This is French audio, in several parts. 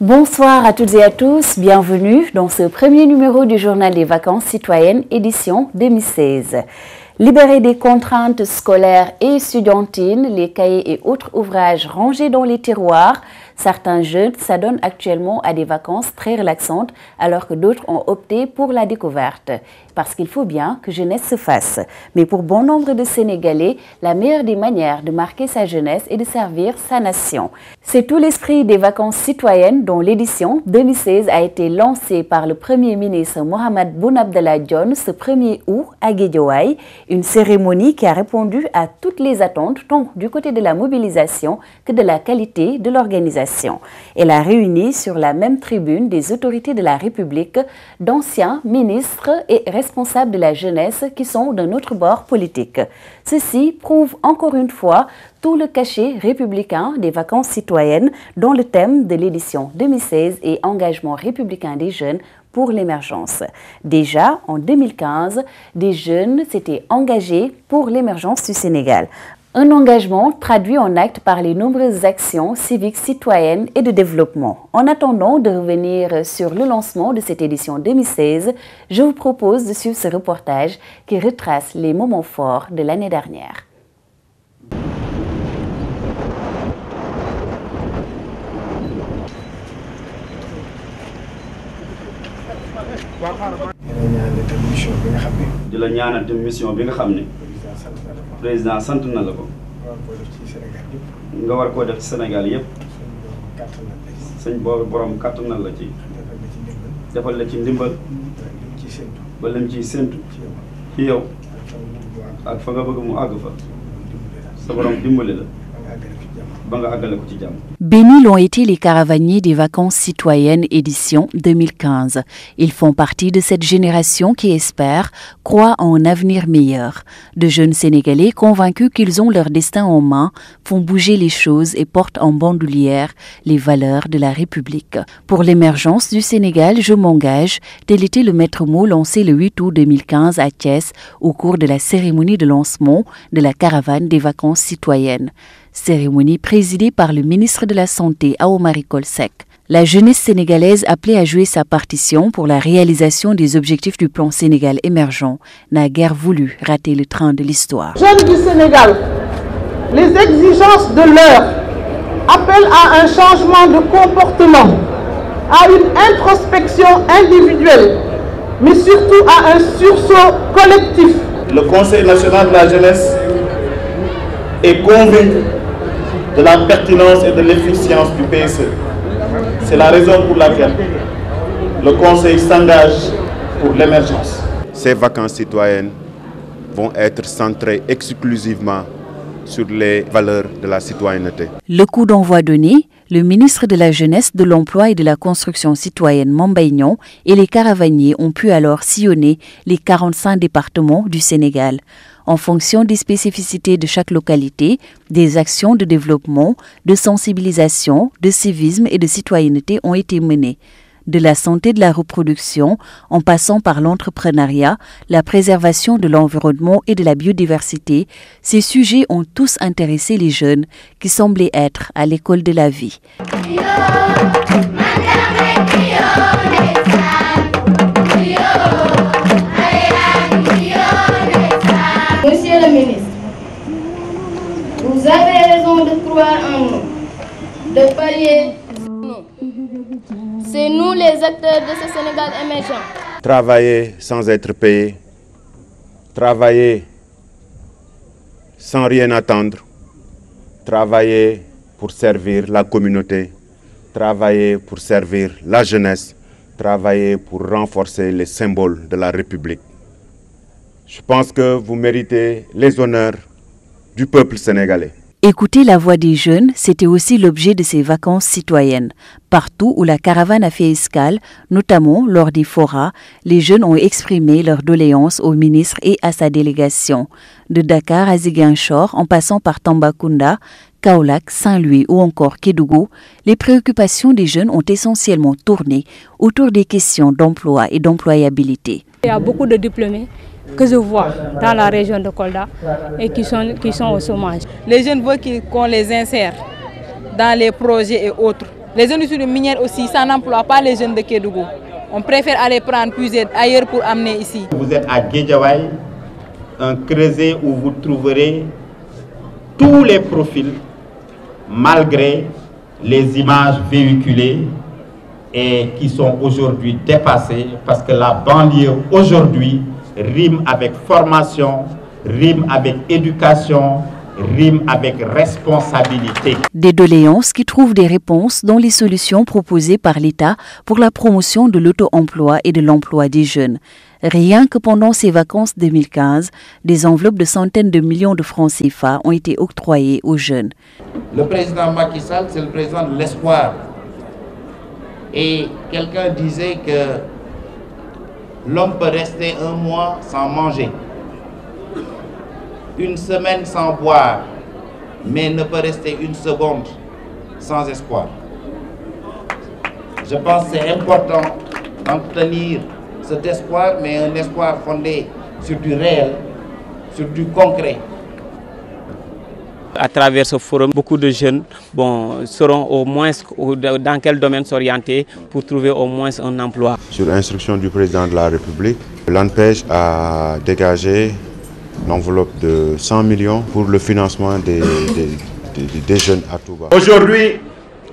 Bonsoir à toutes et à tous, bienvenue dans ce premier numéro du Journal des vacances citoyennes, édition 2016. Libérés des contraintes scolaires et étudiantines, les cahiers et autres ouvrages rangés dans les tiroirs, certains jeunes s'adonnent actuellement à des vacances très relaxantes alors que d'autres ont opté pour la découverte. Parce qu'il faut bien que jeunesse se fasse. Mais pour bon nombre de Sénégalais, la meilleure des manières de marquer sa jeunesse est de servir sa nation. C'est tout l'esprit des vacances citoyennes dont l'édition 2016 a été lancée par le Premier ministre Mohamed Boun Abdallah Dionne ce 1er août à Guédiawaye. Une cérémonie qui a répondu à toutes les attentes, tant du côté de la mobilisation que de la qualité de l'organisation. Elle a réuni sur la même tribune des autorités de la République, d'anciens ministres et responsables de la jeunesse qui sont d'un autre bord politique. Ceci prouve encore une fois tout le cachet républicain des vacances citoyennes dont le thème de l'édition 2016 est engagement républicain des jeunes pour l'émergence. Déjà, en 2015, des jeunes s'étaient engagés pour l'émergence du Sénégal. Un engagement traduit en actes par les nombreuses actions civiques citoyennes et de développement. En attendant de revenir sur le lancement de cette édition 2016, je vous propose de suivre ce reportage qui retrace les moments forts de l'année dernière. di la ñaanal te mission bi nga xam ne président sant na la ko nga war koo def ci Sénégal yëpp sëñ boobu borom kàttanal la ci defal la ci ndimbal ba lim ciy séntu ci yow ak fa nga bëgg mu àgg fa sa borom dimbali la. Bénis l'ont été les caravaniers des vacances citoyennes édition 2015. Ils font partie de cette génération qui espère, croit en un avenir meilleur. De jeunes Sénégalais convaincus qu'ils ont leur destin en main, font bouger les choses et portent en bandoulière les valeurs de la République. Pour l'émergence du Sénégal, je m'engage, tel était le maître mot lancé le 8 août 2015 à Thiès au cours de la cérémonie de lancement de la caravane des vacances citoyennes. Cérémonie présidée par le ministre de la Santé, Awa Marie Coll Seck. La jeunesse sénégalaise appelée à jouer sa partition pour la réalisation des objectifs du plan Sénégal émergent n'a guère voulu rater le train de l'histoire. Jeunes du Sénégal, les exigences de l'heure appellent à un changement de comportement, à une introspection individuelle, mais surtout à un sursaut collectif. Le Conseil national de la jeunesse est convaincu de la pertinence et de l'efficience du PSE. C'est la raison pour laquelle le Conseil s'engage pour l'émergence. Ces vacances citoyennes vont être centrées exclusivement sur les valeurs de la citoyenneté. Le coup d'envoi donné, le ministre de la Jeunesse, de l'Emploi et de la Construction citoyenne Mame Mbaye Niang et les caravaniers ont pu alors sillonner les 45 départements du Sénégal. En fonction des spécificités de chaque localité, des actions de développement, de sensibilisation, de civisme et de citoyenneté ont été menées. De la santé de la reproduction, en passant par l'entrepreneuriat, la préservation de l'environnement et de la biodiversité, ces sujets ont tous intéressé les jeunes qui semblaient être à l'école de la vie. Monsieur le ministre, vous avez raison de croire en nous, de parier sur nous. C'est nous les acteurs de ce Sénégal émergent. Travailler sans être payé, travailler sans rien attendre, travailler pour servir la communauté, travailler pour servir la jeunesse, travailler pour renforcer les symboles de la République. Je pense que vous méritez les honneurs du peuple sénégalais. Écouter la voix des jeunes, c'était aussi l'objet de ces vacances citoyennes. Partout où la caravane a fait escale, notamment lors des forats, les jeunes ont exprimé leurs doléances au ministre et à sa délégation. De Dakar à Ziguinchor, en passant par Tambacounda, Kaolack, Saint-Louis ou encore Kédougou, les préoccupations des jeunes ont essentiellement tourné autour des questions d'emploi et d'employabilité. Il y a beaucoup de diplômés que je vois dans la région de Kolda et qui sont au chômage. Les jeunes veulent qu'on les insère dans les projets et autres Les industries minières aussi, ça n'emploie pas les jeunes de Kédougou. On préfère aller prendre puiser ailleurs pour amener ici. Vous êtes à Guédiawaye, un creuset où vous trouverez tous les profils, malgré les images véhiculées et qui sont aujourd'hui dépassées, parce que la banlieue aujourd'hui rime avec formation, rime avec éducation, rime avec responsabilité. Des doléances qui trouvent des réponses dans les solutions proposées par l'État pour la promotion de l'auto-emploi et de l'emploi des jeunes. Rien que pendant ces vacances 2015, des enveloppes de centaines de millions de francs CFA ont été octroyées aux jeunes. Le président Macky Sall, c'est le président de l'espoir. Et quelqu'un disait que l'homme peut rester un mois sans manger, une semaine sans boire, mais ne peut rester une seconde sans espoir. Je pense que c'est important d'entretenir cet espoir, mais un espoir fondé sur du réel, sur du concret. À travers ce forum, beaucoup de jeunes sauront au moins dans quel domaine s'orienter pour trouver au moins un emploi. Sur instruction du président de la République, l'ANPEJ a dégagé l'enveloppe de 100 millions pour le financement des jeunes à Touba. Aujourd'hui,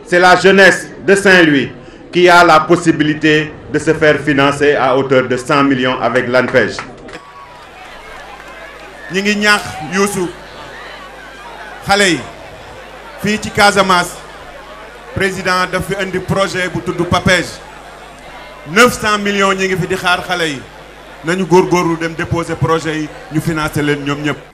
c'est la jeunesse de Saint-Louis qui a la possibilité de se faire financer à hauteur de 100 millions avec l'ANPEJ. Ñi ngi ñaax Youssou xalé yi fi ci Casamance président daf fi andi projet bu tuddu PAPEJ 900 millions ñi ngi fi di xaar xalé yi.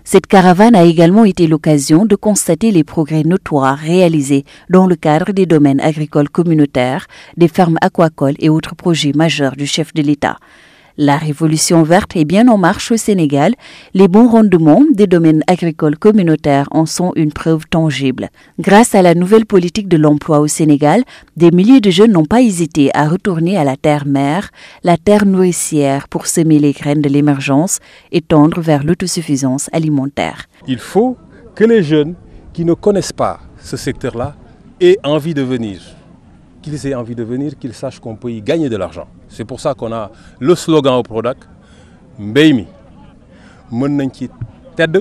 Cette caravane a également été l'occasion de constater les progrès notoires réalisés dans le cadre des domaines agricoles communautaires, des fermes aquacoles et autres projets majeurs du chef de l'État. La révolution verte est bien en marche au Sénégal. Les bons rendements des domaines agricoles communautaires en sont une preuve tangible. Grâce à la nouvelle politique de l'emploi au Sénégal, des milliers de jeunes n'ont pas hésité à retourner à la terre-mère, la terre nourricière, pour semer les graines de l'émergence et tendre vers l'autosuffisance alimentaire. Il faut que les jeunes qui ne connaissent pas ce secteur-là aient envie de venir. Qu'ils aient envie de venir, qu'ils sachent qu'on peut y gagner de l'argent. C'est pour ça qu'on a le slogan au Prodac, mbéy mi mën nañ ci tedd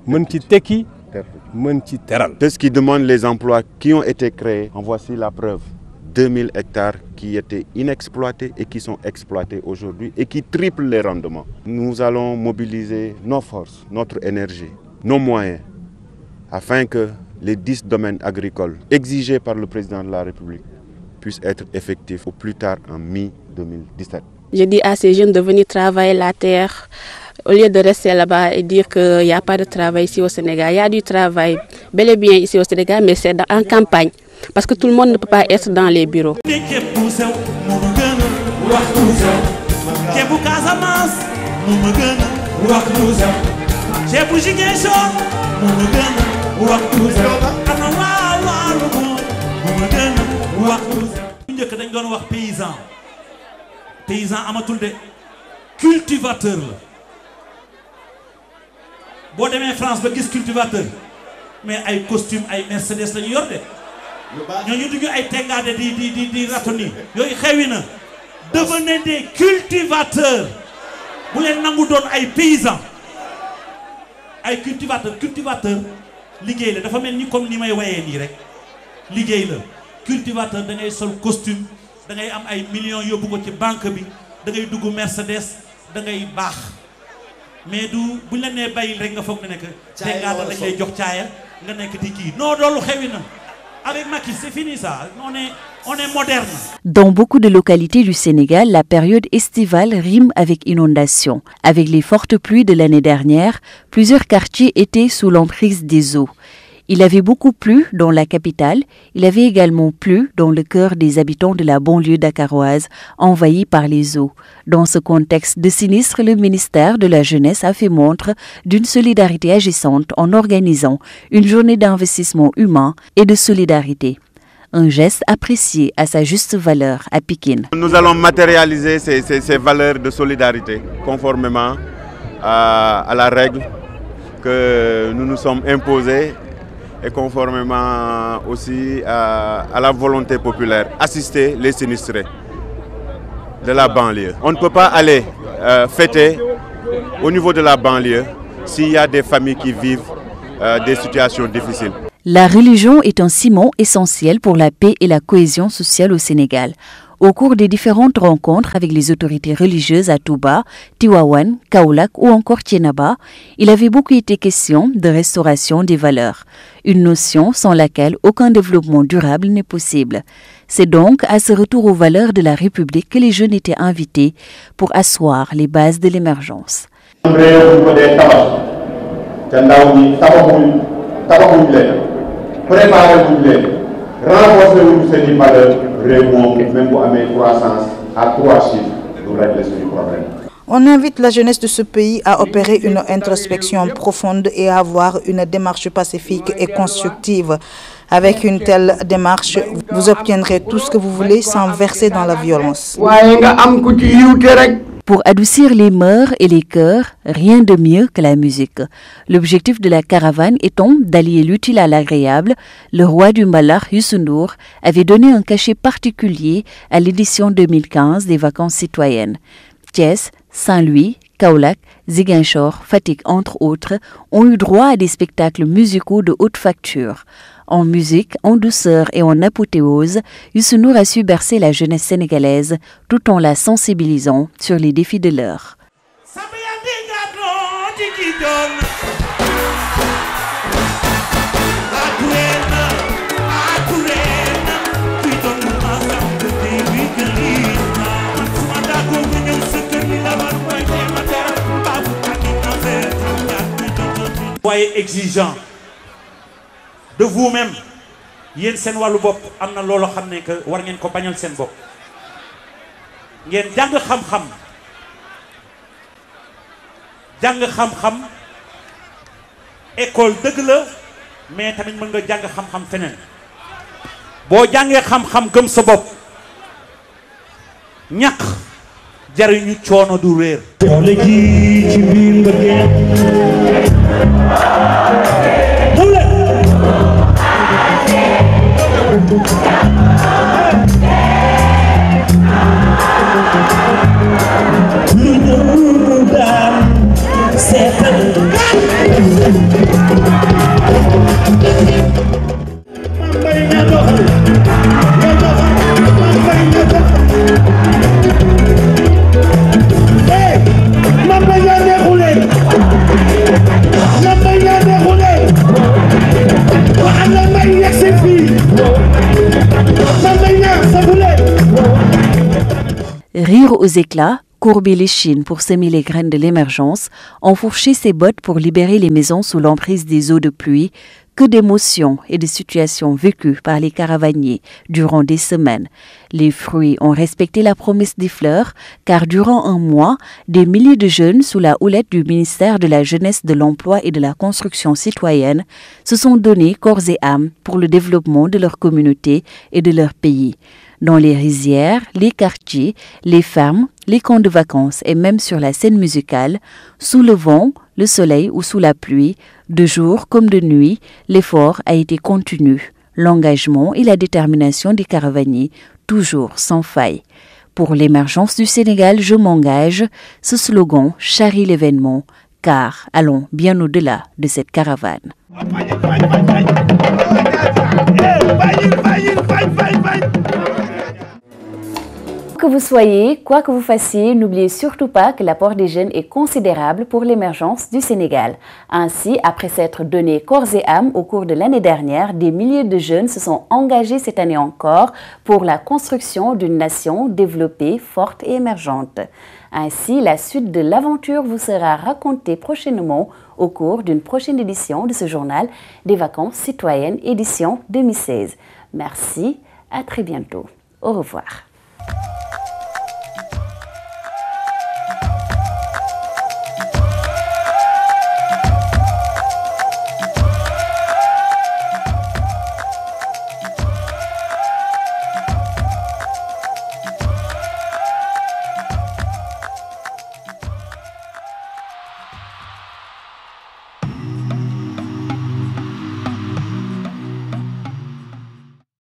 mën ci tekki mën ci teral. C'est ce qui demande les emplois qui ont été créés. En voici la preuve. 2000 hectares qui étaient inexploités et qui sont exploités aujourd'hui et qui triplent les rendements. Nous allons mobiliser nos forces, notre énergie, nos moyens, afin que les 10 domaines agricoles exigés par le président de la République puissent être effectifs au plus tard en mi-2017. Je dis à ces jeunes de venir travailler la terre au lieu de rester là-bas et dire qu'il n'y a pas de travail ici au Sénégal. Il y a du travail bel et bien ici au Sénégal, mais c'est en campagne. Parce que tout le monde ne peut pas être dans les bureaux. Paysan amatul de cultivateur la boo demee France ba gis cultivateur mais ay costume ay Mercedes lañu yor de ñooñu duñu ay tengaade di ratoni yooyu xewi na. Devenez des cultivateurs bu leen nangu doon ay paysans ay cultivateur liggéey la dafa mel ni comme ni may wayee nii rek liggéey la. Cultivateur da ngay sol costume da ngay am ay millions yóbbu ko ci banque bi da ngay dugg Mercedes da ngay baax mais du buñ la nee bayil rek nga foog ne nekk tengaada dañ lay jox caaya nga nekk di kii non loolu xewi na. Avec Macky c'est fini ça, on est moderne. Dans beaucoup de localités du Sénégal, la période estivale rime avec inondation. Avec les fortes pluies de l'année dernière, plusieurs quartiers étaient sous l'emprise des eaux. Il avait beaucoup plu dans la capitale, il avait également plu dans le cœur des habitants de la banlieue dakaroise, envahis par les eaux. Dans ce contexte de sinistre, le ministère de la Jeunesse a fait montre d'une solidarité agissante en organisant une journée d'investissement humain et de solidarité. Un geste apprécié à sa juste valeur à Pikine. Nous allons matérialiser ces valeurs de solidarité conformément à la règle que nous nous sommes imposée et conformément aussi à la volonté populaire, assister les sinistrés de la banlieue. On ne peut pas aller fêter au niveau de la banlieue s'il y a des familles qui vivent des situations difficiles. La religion est un ciment essentiel pour la paix et la cohésion sociale au Sénégal. Au cours des différentes rencontres avec les autorités religieuses à Touba, Tivaouane, Kaolack ou encore Thiénaba, il avait beaucoup été question de restauration des valeurs, une notion sans laquelle aucun développement durable n'est possible. C'est donc à ce retour aux valeurs de la République que les jeunes étaient invités pour asseoir les bases de l'émergence. On invite la jeunesse de ce pays à opérer une introspection profonde et à avoir une démarche pacifique et constructive. Avec une telle démarche, vous obtiendrez tout ce que vous voulez sans verser dans la violence. Pour adoucir les mœurs et les cœurs, rien de mieux que la musique. L'objectif de la caravane étant d'allier l'utile à l'agréable, le roi du Mbalax, Youssou Ndour, avait donné un cachet particulier à l'édition 2015 des vacances citoyennes. Thiès, Saint-Louis, Kaolack, Ziguinchor, Fatick, entre autres, ont eu droit à des spectacles musicaux de haute facture. En musique, en douceur et en apothéose, Youssou Ndour a su bercer la jeunesse sénégalaise tout en la sensibilisant sur les défis de l'heure. Soyez exigeant de vous-même. Yéen sen walu bop amna lolo xamné que war ngeen ko bañal sen bop. Ngeen jang xam-xam. Jang xam-xam école deug la mais tamit mën nga jang xam-xam fenen. Bo jangé xam-xam gëm sa bop. Ñak jariñu ciono du réer. Rire aux éclats, courber les chines pour semer les graines de l'émergence, enfourcher ses bottes pour libérer les maisons sous l'emprise des eaux de pluie, que d'émotions et de situations vécues par les caravaniers durant des semaines. Les fruits ont respecté la promesse des fleurs, car durant un mois, des milliers de jeunes sous la houlette du ministère de la Jeunesse, de l'Emploi et de la Construction citoyenne se sont donnés corps et âme pour le développement de leur communauté et de leur pays. Dans les rizières, les quartiers, les fermes, les camps de vacances et même sur la scène musicale, sous le vent, le soleil ou sous la pluie, de jour comme de nuit, l'effort a été continu. L'engagement et la détermination des caravaniers, toujours sans faille. Pour l'émergence du Sénégal, je m'engage, ce slogan charrie l'événement, car allons bien au-delà de cette caravane. Que vous soyez, quoi que vous fassiez, n'oubliez surtout pas que l'apport des jeunes est considérable pour l'émergence du Sénégal. Ainsi, après s'être donné corps et âme au cours de l'année dernière, des milliers de jeunes se sont engagés cette année encore pour la construction d'une nation développée, forte et émergente. Ainsi, la suite de l'aventure vous sera racontée prochainement au cours d'une prochaine édition de ce journal des vacances citoyennes, édition 2016. Merci, à très bientôt. Au revoir.